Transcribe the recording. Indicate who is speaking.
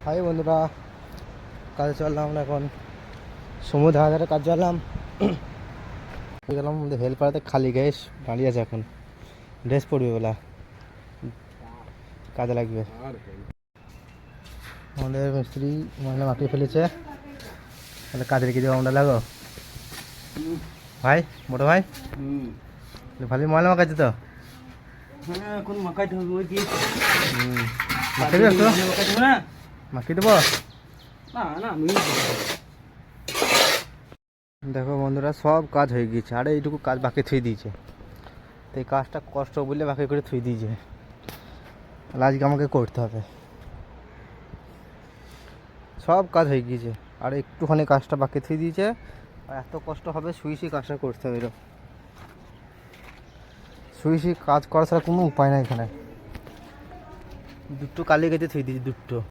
Speaker 1: High বন্ধুরা, কাজে চললাম আমরা এখন সমুদ্র হাজারে কাজ চললাম। গেলাম আমাদের হেল্পারতে খালি গায়ে দাঁড়িয়ে আছে, এখন ড্রেস পরবে বলা কাজে লাগবে। আমাদের মিস্ত্রি মহিলা মাটিয়ে ফেলেছে, তাহলে কাজে রেখে দেবো আমরা। লাগো ভাই, বড় ভাই, ভালোই ময়লা মাখাচ্ছে তো।
Speaker 2: হ্যাঁ, এখন মাখাইতে হবে। ওই কি
Speaker 1: মাখিয়ে দেবো তো,
Speaker 2: মাখাইতে হবে না?
Speaker 1: মাখিয়ে দেবো।
Speaker 2: না না, আমি
Speaker 1: দেখো বন্ধুরা, সব কাজ হয়ে গিয়েছে, আরে এইটুকু কাজ বাকি থুই দিয়েছে। তো এই কাজটা কষ্ট বললে বাকি করে থুই দিয়েছে, আজকে আমাকে করতে হবে। সব কাজ হয়ে গিয়েছে, আর একটুখানি কাজটা বাকি থুই দিয়েছে। আর এত কষ্ট হবে, শুয়ে কাজটা করতে হবে। এরকম শুয়ে কাজ করা ছাড়া কোনো উপায় নাই এখানে। দুটো কালি গেছে থুই দিয়েছি, দুটো।